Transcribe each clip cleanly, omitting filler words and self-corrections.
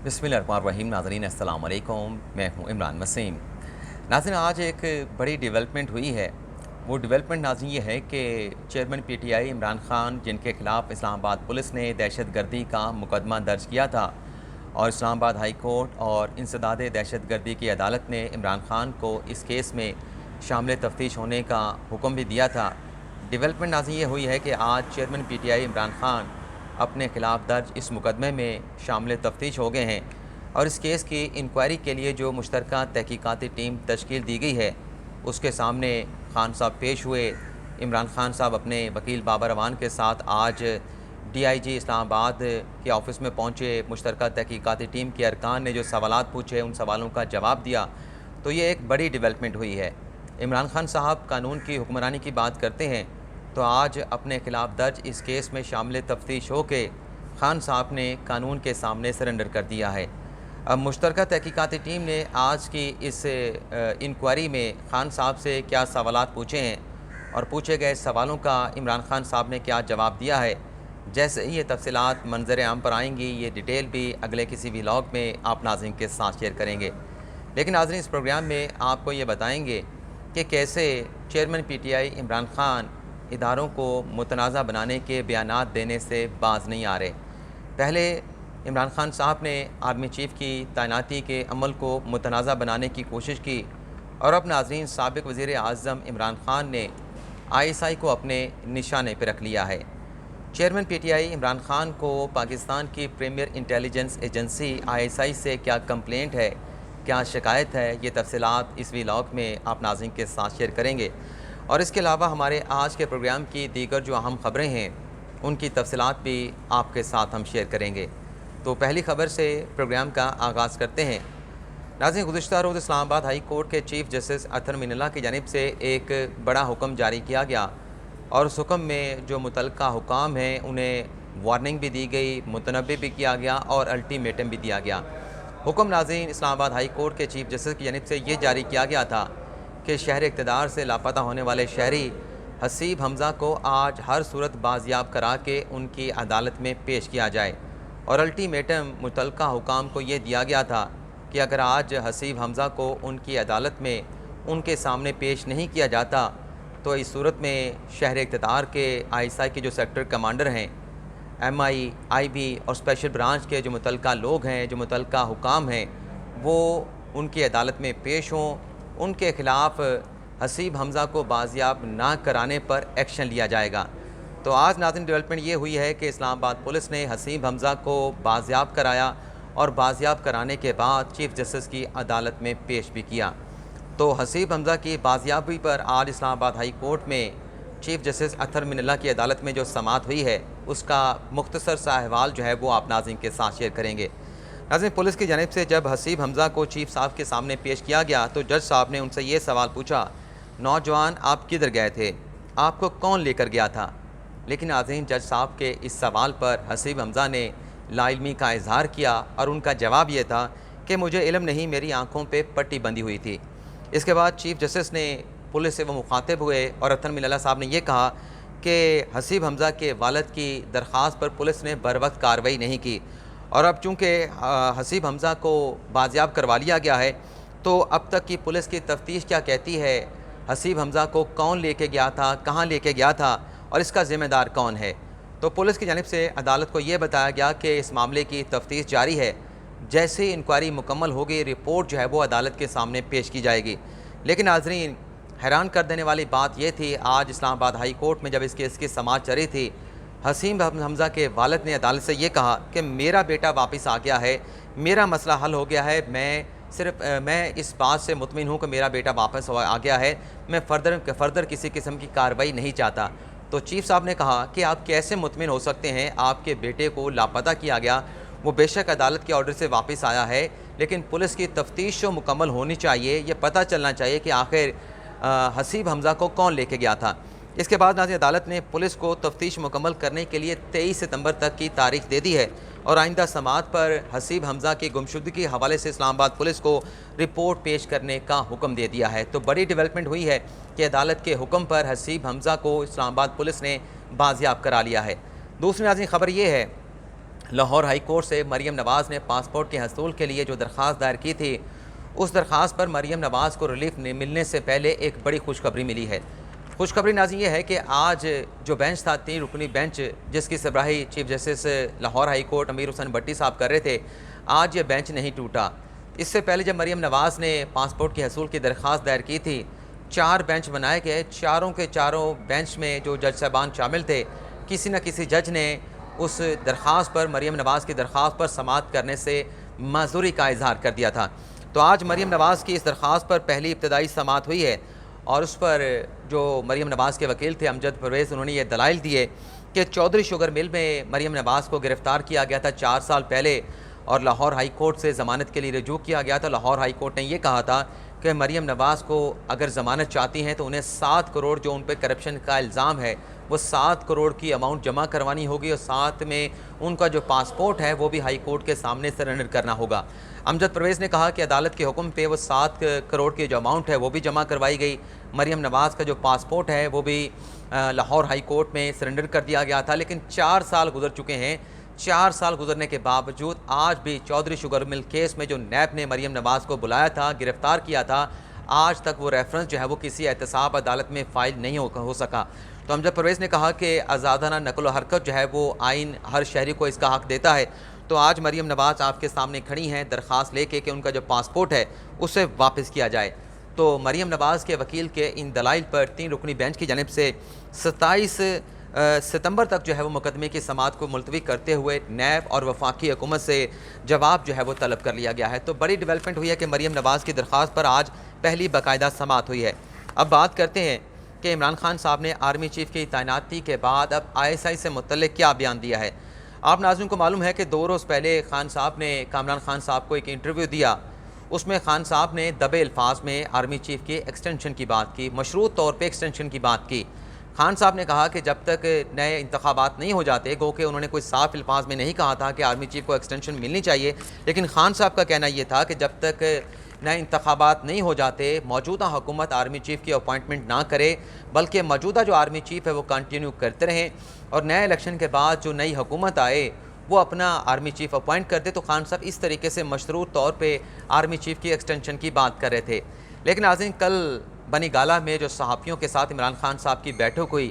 बिस्मिल्लाहिर्रहमानिर्रहीम। नाज़रीन अस्सलाम वालेकुम, मैं हूं इमरान वसीम। नाज़रीन, आज एक बड़ी डेवलपमेंट हुई है। वो डेवलपमेंट नाज़रीन ये है कि चेयरमैन पीटीआई इमरान खान, जिनके खिलाफ इस्लामाबाद पुलिस ने दहशतगर्दी का मुकदमा दर्ज किया था और इस्लामाबाद हाई कोर्ट और इंसदाद दहशतगर्दी की अदालत ने इमरान खान को इस केस में शामिल तफ्तीश होने का हुक्म भी दिया था। डेवलपमेंट नाज़रीन ये हुई है कि आज चेयरमैन पीटीआई इमरान खान अपने ख़िलाफ़ दर्ज इस मुकदमे में शामिल तफ्तीश हो गए हैं और इस केस की इंक्वायरी के लिए जो मुश्तरका तहकीकाती टीम तश्कील दी गई है उसके सामने खान साहब पेश हुए। इमरान खान साहब अपने वकील बाबर अवान के साथ आज डीआईजी इस्लामाबाद के ऑफ़िस में पहुँचे। मुश्तरका तहकीकाती टीम के अरकान ने जो सवालात पूछे उन सवालों का जवाब दिया। तो ये एक बड़ी डेवलपमेंट हुई है। इमरान खान साहब कानून की हुक्मरानी की बात करते हैं, तो आज अपने ख़िलाफ़ दर्ज इस केस में शामिल तफ्तीश हो के खान साहब ने कानून के सामने सरेंडर कर दिया है। अब मुश्तरका तहकीकाती टीम ने आज की इस इंक्वायरी में खान साहब से क्या सवालात पूछे हैं और पूछे गए सवालों का इमरान खान साहब ने क्या जवाब दिया है, जैसे ही ये तफसीलात मंजर आम पर आएंगी, ये डिटेल भी अगले किसी व्लॉग में आप नाज़रीन के साथ शेयर करेंगे। लेकिन नाज़रीन, इस प्रोग्राम में आपको ये बताएंगे कि कैसे चेयरमैन पीटीआई इमरान खान इदारों को मुतनाज़ा बनाने के बयानात देने से बाज नहीं आ रहे। पहले इमरान खान साहब ने आर्मी चीफ़ की तैनाती के अमल को मुतनाज़ा बनाने की कोशिश की और अब नाज़रीन साबिक़ वज़ीर आज़म इमरान खान ने आईएसआई को अपने निशाने पर रख लिया है। चेयरमैन पीटीआई इमरान खान को पाकिस्तान की प्रीमियर इंटेलिजेंस एजेंसी आईएसआई से क्या कंप्लेंट है, क्या शिकायत है, ये तफसीलात इस व्लॉग में आप नाज़रीन के साथ शेयर करेंगे। और इसके अलावा हमारे आज के प्रोग्राम की दीगर जो अहम ख़बरें हैं उनकी तफसीलात भी आपके साथ हम शेयर करेंगे। तो पहली ख़बर से प्रोग्राम का आगाज़ करते हैं। नाज़रीन, गुज़िश्ता रोज़ इस्लामाबाद हाई कोर्ट के चीफ़ जस्टिस अतर मिनल्ला की जानिब से एक बड़ा हुक्म जारी किया गया और उस हुक्म में जो मुतल्लिक़ा हुकाम हैं उन्हें वार्निंग भी दी गई, मुतनब्बे भी किया गया और अल्टीमेटम भी दिया गया। हुक्म नाज़रीन इस्लामाबाद हाई कोर्ट के चीफ़ जस्टिस की जानिब से ये जारी किया गया था कि शहर इक़्तिदार से लापता होने वाले शहरी हसीब हमज़ा को आज हर सूरत बाजियाब करा के उनकी अदालत में पेश किया जाए और अल्टीमेटम मुतल्लिक़ा हुकाम को ये दिया गया था कि अगर आज हसीब हमज़ा को उनकी अदालत में उनके सामने पेश नहीं किया जाता तो इस सूरत में शहर इक़्तिदार के आईएसआई के जो सेक्टर कमांडर हैं, एमआई, आईबी और स्पेशल ब्रांच के जो मुतल्लिक़ा लोग हैं, जो मुतल्लिक़ा हुकाम हैं, वो उनकी अदालत में पेश हों, उनके ख़िलाफ़ हसीब हमज़ा को बाजियाब ना कराने पर एक्शन लिया जाएगा। तो आज नाज़रीन डेवलपमेंट ये हुई है कि इस्लामाबाद पुलिस ने हसीब हमज़ा को बाजियाब कराया और बाजियाब कराने के बाद चीफ़ जस्टिस की अदालत में पेश भी किया। तो हसीब हमज़ा की बाजियाबी पर आज इस्लामाबाद हाई कोर्ट में चीफ़ जस्टिस अतर मिनल्ला की अदालत में जो समाअत हुई है उसका मुख्तसर सा अहवाल जो है वो आप नाज़रीन के साथ शेयर करेंगे। नाज़रीन, पुलिस की जानिब से जब हसीब हमज़ा को चीफ़ साहब के सामने पेश किया गया तो जज साहब ने उनसे ये सवाल पूछा, नौजवान आप किधर गए थे, आपको कौन लेकर गया था? लेकिन नाज़रीन, जज साहब के इस सवाल पर हसीब हमज़ा ने लाइल्मी का इजहार किया और उनका जवाब ये था कि मुझे इल्म नहीं, मेरी आँखों पर पट्टी बंधी हुई थी। इसके बाद चीफ़ जस्टिस ने पुलिस से वो मुखातिब हुए और अतर मिनल्ला साहब ने यह कहा कि हसीब हमज़ा के वालिद की दरख्वास्त पर पुलिस ने बर वक्त कार्रवाई नहीं की और अब चूँकि हसीब हमज़ा को बाजियाब करवा लिया गया है तो अब तक की पुलिस की तफ्तीश क्या कहती है, हसीब हमज़ा को कौन लेके गया था, कहाँ लेके गया था और इसका ज़िम्मेदार कौन है। तो पुलिस की जानिब से अदालत को ये बताया गया कि इस मामले की तफ्तीश जारी है, जैसे ही इंक्वायरी मुकम्मल होगी रिपोर्ट जो है वो अदालत के सामने पेश की जाएगी। लेकिन नाज़रीन, हैरान कर देने वाली बात यह थी, आज इस्लामाबाद हाई कोर्ट में जब इस केस की समाअत चली थी, हसीब हमज़ा के वालिद ने अदालत से ये कहा कि मेरा बेटा वापस आ गया है, मेरा मसला हल हो गया है, मैं इस बात से मुतमिन हूँ कि मेरा बेटा वापस आ गया है, मैं फ़र्दर किसी किस्म की कार्रवाई नहीं चाहता। तो चीफ़ साहब ने कहा कि आप कैसे मुतमिन हो सकते हैं, आपके बेटे को लापता किया गया, वो बेशक अदालत के ऑर्डर से वापस आया है, लेकिन पुलिस की तफ्तीश जो मुकम्मल होनी चाहिए, ये पता चलना चाहिए कि आखिर हसीब हमज़ा को कौन लेके गया था। इसके बाद नाज़रीन अदालत ने पुलिस को तफ्तीश मुकम्मल करने के लिए 23 सितंबर तक की तारीख दे दी है और आइंदा समाअत पर हसीब हमज़ा की गुमशुदगी के हवाले से इस्लामाबाद पुलिस को रिपोर्ट पेश करने का हुक्म दे दिया है। तो बड़ी डेवलपमेंट हुई है कि अदालत के हुक्म पर हसीब हमज़ा को इस्लामाबाद पुलिस ने बाजियाब करा लिया है। दूसरी नाज़रीन खबर ये है لاہور ہائی کورٹ سے مریم نواز نے پاسپورٹ کے حصول کے لیے جو درخواست دائر کی تھی، اس درخواست پر مریم نواز کو ریلیف ملنے سے پہلے ایک بڑی خوشخبری ملی ہے۔ خوشخبری ناظرین یہ ہے کہ آج جو بینچ تھا، 3 رکنی بینچ جس کی سربراہی chief justice Lahore high court Amir Hussain Bhatti صاحب کر رہے تھے، آج یہ بینچ نہیں ٹوٹا۔ اس سے پہلے جب مریم نواز نے پاسپورٹ کے حصول کی درخواست دائر کی تھی، 4 بینچ بنائے گئے، چاروں کے چاروں بینچ میں جو جج صاحبان شامل تھے، کسی نہ کسی جج نے اس درخواست پر، مریم نواز کی درخواست پر سماعت کرنے سے معذوری کا اظہار کر دیا تھا۔ تو آج مریم نواز کی اس درخواست پر پہلی ابتدائی سماعت ہوئی ہے، اور اس پر جو مریم نواز کے وکیل تھے امجد پرویز، انہوں نے یہ دلائل دیے کہ چودھری شوگر مل میں مریم نواز کو گرفتار کیا گیا تھا 4 سال پہلے، اور لاہور ہائی کورٹ سے ضمانت کے لیے رجوع کیا گیا تھا۔ لاہور ہائی کورٹ نے یہ کہا تھا کہ مریم نواز کو اگر ضمانت چاہتی ہیں تو انہیں 7 کروڑ جو ان پہ کرپشن کا الزام ہے، وہ 7 کروڑ کی اماؤنٹ جمع کروانی ہوگی، اور ساتھ میں ان کا جو پاسپورٹ ہے وہ بھی ہائی کورٹ کے سامنے سرنڈر کرنا ہوگا۔ امجد پرویز نے کہا کہ عدالت کے حکم پہ وہ 7 کروڑ کی جو اماؤنٹ ہے وہ بھی جمع کروائی گئی، مریم نواز کا جو پاسپورٹ ہے وہ بھی لاہور ہائی کورٹ میں سرنڈر کر دیا گیا تھا، لیکن 4 سال گزر چکے ہیں۔ 4 سال گزرنے کے باوجود آج بھی چودھری شوگر مل کیس میں جو نیب نے مریم نواز کو بلایا تھا، گرفتار کیا تھا، آج تک وہ ریفرنس جو ہے وہ کسی احتساب عدالت میں فائل نہیں ہو سکا۔ تو امجد پرویز نے کہا کہ آزادانہ نقل و حرکت جو ہے وہ آئین ہر شہری کو اس کا حق دیتا ہے۔ تو آج مریم نواز آپ کے سامنے کھڑی ہیں درخواست لے کے کہ ان کا جو پاسپورٹ ہے اسے واپس کیا جائے۔ تو مریم نواز کے وکیل کے ان دلائل پر 3 رکنی بینچ کی جانب سے 27 ستمبر تک جو ہے وہ مقدمے کی سماعت کو ملتوی کرتے ہوئے نیب اور وفاقی حکومت سے جواب جو ہے وہ طلب کر لیا گیا ہے۔ تو بڑی ڈیولپمنٹ ہوئی ہے کہ مریم نواز کی درخواست پر آج پہلی باقاعدہ سماعت ہوئی ہے۔ اب بات کرتے ہیں کہ عمران خان صاحب نے آرمی چیف کی تعیناتی کے بعد اب ISI سے متعلق کیا بیان دیا ہے۔ آپ ناظرین کو معلوم ہے کہ 2 روز پہلے خان صاحب نے کامران خان صاحب کو ایک انٹرویو دیا، اس میں خان صاحب نے دبے الفاظ میں آرمی چیف کی ایکسٹینشن کی بات کی، مشروط طور پہ ایکسٹینشن کی بات کی۔ خان صاحب نے کہا کہ جب تک نئے انتخابات نہیں ہو جاتے، گو کہ انہوں نے کوئی صاف الفاظ میں نہیں کہا تھا کہ آرمی چیف کو ایکسٹینشن ملنی چاہیے، لیکن خان صاحب کا کہنا یہ تھا کہ جب تک نئے انتخابات نہیں ہو جاتے، موجودہ حکومت آرمی چیف کی اپوائنٹمنٹ نہ کرے، بلکہ موجودہ جو آرمی چیف ہے وہ کنٹینیو کرتے رہیں، اور نئے الیکشن کے بعد جو نئی حکومت آئے وہ اپنا آرمی چیف اپوائنٹ کر دے۔ تو خان صاحب اس طریقے سے مشروط طور پہ آرمی چیف کی ایکسٹینشن کی بات کر رہے تھے۔ لیکن ناظرین، کل بنی گالہ میں جو صحافیوں کے ساتھ عمران خان صاحب کی بیٹھک ہوئی،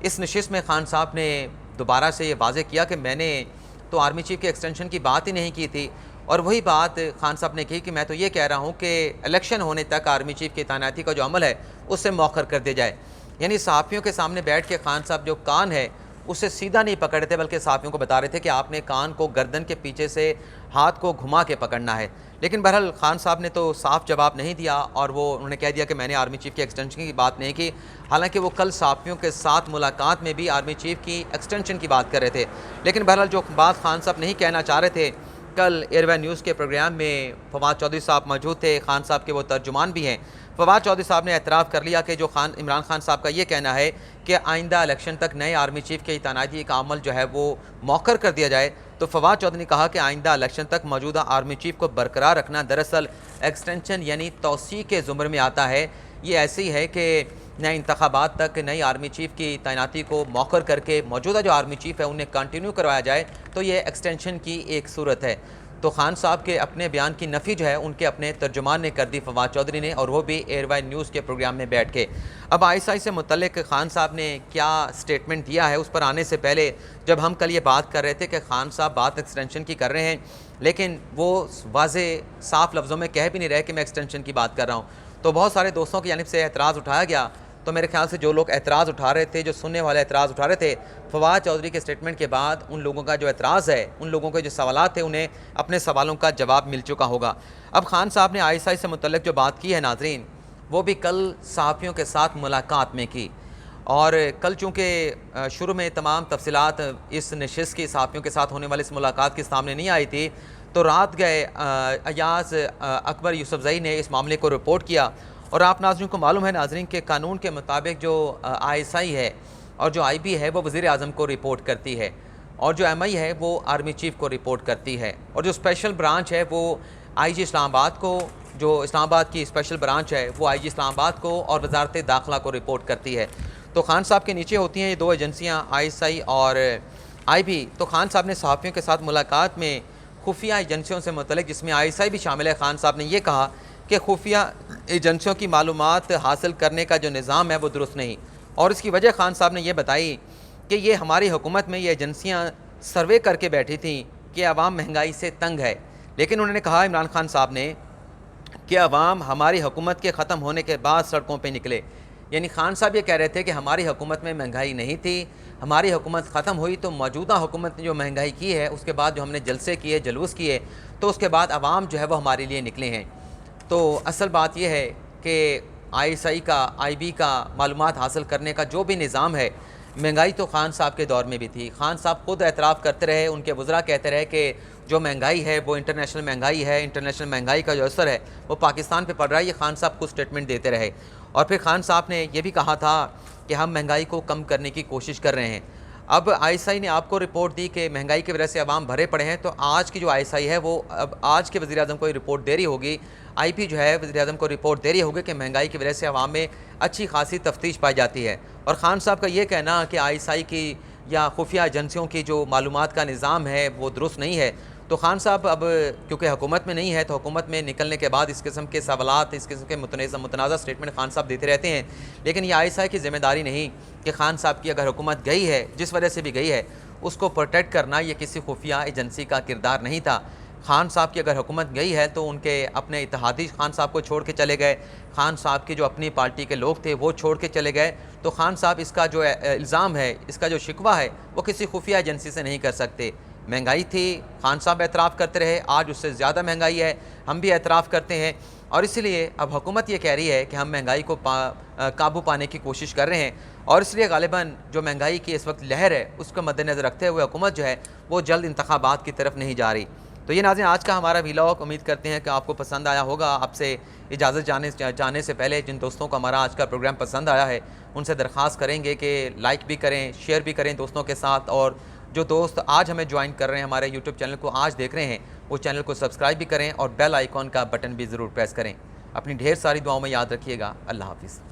اس نشست میں خان صاحب نے دوبارہ سے یہ واضح کیا کہ میں نے تو آرمی چیف کی ایکسٹینشن کی بات ہی نہیں کی تھی، اور وہی بات خان صاحب نے کی کہ میں تو یہ کہہ رہا ہوں کہ الیکشن ہونے تک آرمی چیف کی تعیناتی کا جو عمل ہے اس سے مؤخر کر دیا جائے۔ یعنی صحافیوں کے سامنے بیٹھ کے خان صاحب جو کان ہے اسے سیدھا نہیں پکڑ رہے تھے، بلکہ صحافیوں کو بتا رہے تھے کہ آپ نے کان کو گردن کے پیچھے سے ہاتھ کو گھما کے پکڑنا ہے۔ لیکن بہرحال خان صاحب نے تو صاف جواب نہیں دیا، اور انہوں نے کہہ دیا کہ میں نے آرمی چیف کی ایکسٹینشن کی بات نہیں کی، حالانکہ وہ کل صحافیوں کے ساتھ ملاقات میں بھی آرمی چیف کی ایکسٹینشن کی بات کر رہے تھے۔ لیکن بہرحال جو بات خان صاحب نہیں کہنا چاہ رہے تھے، کل ایئر نیوز کے پروگرام میں فواد چودھری صاحب موجود تھے، خان صاحب کے وہ ترجمان بھی ہیں۔ فواد چودھری صاحب نے اعتراف کر لیا کہ جو عمران خان صاحب کا یہ کہنا ہے کہ آئندہ الیکشن تک نئے آرمی چیف کی تعیناتی کا عمل جو ہے وہ مؤخر کر دیا جائے، تو فواد چودھری نے کہا کہ آئندہ الیکشن تک موجودہ آرمی چیف کو برقرار رکھنا دراصل ایکسٹینشن یعنی توسیع کے زمرے میں آتا ہے۔ یہ ایسی ہے کہ نئے انتخابات تک نئی آرمی چیف کی تعیناتی کو مؤخر کر کے موجودہ جو آرمی چیف ہے انہیں کنٹینیو کروایا جائے، تو یہ ایکسٹینشن کی ایک صورت ہے۔ تو خان صاحب کے اپنے بیان کی نفی جو ہے ان کے اپنے ترجمان نے کر دی، فواد چودھری نے، اور وہ بھی ایئر وائن نیوز کے پروگرام میں بیٹھ کے۔ اب ISI سے متعلق خان صاحب نے کیا سٹیٹمنٹ دیا ہے اس پر آنے سے پہلے، جب ہم کل یہ بات کر رہے تھے کہ خان صاحب بات ایکسٹینشن کی کر رہے ہیں، لیکن وہ واضح صاف لفظوں میں کہہ بھی نہیں رہے کہ میں ایکسٹینشن کی بات کر رہا ہوں، تو بہت سارے دوستوں کی جانب سے اعتراض اٹھایا گیا۔ تو میرے خیال سے جو لوگ اعتراض اٹھا رہے تھے، جو سننے والے اعتراض اٹھا رہے تھے، فواد چودھری کے سٹیٹمنٹ کے بعد ان لوگوں کا جو اعتراض ہے، ان لوگوں کے جو سوالات تھے، انہیں اپنے سوالوں کا جواب مل چکا ہوگا۔ اب خان صاحب نے ISI سے متعلق جو بات کی ہے ناظرین، وہ بھی کل صحافیوں کے ساتھ ملاقات میں کی، اور کل چونکہ شروع میں تمام تفصیلات اس نشست کی صحافیوں کے ساتھ ہونے والی اس ملاقات کے سامنے نہیں آئی تھی، تو رات گئے ایاز اکبر یوسفزئی نے اس معاملے کو رپورٹ کیا، اور آپ ناظرین کو معلوم ہے ناظرین کہ قانون کے مطابق جو ISI ہے اور جو IB ہے وہ وزیر اعظم کو رپورٹ کرتی ہے، اور جو MI ہے وہ آرمی چیف کو رپورٹ کرتی ہے، اور جو اسپیشل برانچ ہے وہ IG اسلام آباد کو، جو اسلام آباد کی اسپیشل برانچ ہے وہ IG اسلام آباد کو اور وزارت داخلہ کو رپورٹ کرتی ہے۔ تو خان صاحب کے نیچے ہوتی ہیں یہ 2 ایجنسیاں، ISI اور आई भी तो खान साहब ने सहाफ़ियों के साथ मुलाकात में खुफिया एजेंसियों से मुतल्लिक़, जिसमें ISI भी शामिल है, खान साहब ने ये कहा कि खुफिया एजेंसियों की मालूमात हासिल करने का जो निज़ाम है वो दुरुस्त नहीं, और इसकी वजह खान साहब ने यह बताई कि ये हमारी हुकूमत में ये एजेंसियाँ सर्वे करके बैठी थीं कि अवाम महंगाई से तंग है। लेकिन उन्होंने कहा इमरान खान साहब ने कि अवाम हमारी हुकूमत के ख़त्म होने के बाद सड़कों पे निकले। यानी खान साहब ये कह रहे थे कि हमारी हुकूमत में महंगाई नहीं थी, हमारी हुकूमत ख़त्म हुई तो मौजूदा हुकूमत ने जो महंगाई की है, उसके बाद जो हमने जलसे किए, जलूस किए, तो उसके बाद अवाम जो है वो हमारे लिए निकले हैं। तो असल बात यह है कि ISI का, IB का मालूमात हासिल करने का जो भी निज़ाम है, महंगाई तो खान साहब के दौर में भी थी। खान साहब खुद एतराफ़ करते रहे, उनके वज़रा कहते रहे कि जो महंगाई है वो इंटरनेशनल महंगाई है, इंटरनेशनल महंगाई का जो असर है वो पाकिस्तान पे पड़ रहा है। ये खान साहब कुछ स्टेटमेंट देते रहे, और फिर खान साहब ने यह भी कहा था कि हम महंगाई को कम करने की कोशिश कर रहे हैं। अब ISI ने आपको रिपोर्ट दी कि महंगाई की वजह से अवाम भरे पड़े हैं, तो आज की जो ISI है वो अब आज के वज़ीर-ए-आज़म को रिपोर्ट दे रही होगी, IP जो है वज़ीर-ए-आज़म को रिपोर्ट दे रही होगी कि महंगाई की वजह से अवाम में अच्छी खासी तफ्तीश पाई जाती है। और खान साहब का ये कहना कि ISI की या खुफिया एजेंसियों की जो मालूमात का निज़ाम है वो दुरुस्त नहीं है, तो खान साहब अब क्योंकि हुकूमत में नहीं है, तो हुकूमत में निकलने के बाद इस किस्म के सवालात, इस किस्म के मुतनाज़ा स्टेटमेंट खान साहब देते रहते हैं। लेकिन ये ISI की ज़िम्मेदारी नहीं कि खान साहब की अगर हुकूमत गई है, जिस वजह से भी गई है, उसको प्रोटेक्ट करना ये किसी खुफिया एजेंसी का किरदार नहीं था। खान साहब की अगर हुकूमत गई है तो उनके अपने इत्तेहादी खान साहब को छोड़ के चले गए, खान साहब की जो अपनी पार्टी के लोग थे वो छोड़ के चले गए, तो खान साहब इसका जो इल्ज़ाम है, इसका जो शिकवा है, वो किसी खुफिया एजेंसी से नहीं कर सकते। महंगाई थी, खान साहब एतराफ़ करते रहे, आज उससे ज़्यादा महंगाई है, हम भी एतराफ़ करते हैं, और इसलिए अब हुकूमत ये कह रही है कि हम महंगाई को काबू पाने की कोशिश कर रहे हैं, और इसलिए ग़ालिबन जो महंगाई की इस वक्त लहर है उसको मद्देनज़र रखते हुए हुकूमत जो है वो जल्द इंतखाबात की तरफ नहीं जा रही। तो ये नाज़रीन आज का हमारा व्लॉग, उम्मीद करते हैं कि आपको पसंद आया होगा। आपसे इजाज़त जाने से पहले जिन दोस्तों को हमारा आज का प्रोग्राम पसंद आया है, उनसे दरख्वास्त करेंगे कि लाइक भी करें, शेयर भी करें दोस्तों के साथ, और जो दोस्त आज हमें ज्वाइन कर रहे हैं, हमारे यूट्यूब चैनल को आज देख रहे हैं, वो चैनल को सब्सक्राइब भी करें और बेल आइकॉन का बटन भी ज़रूर प्रेस करें। अपनी ढेर सारी दुआओं में याद रखिएगा। अल्लाह हाफ़िज़।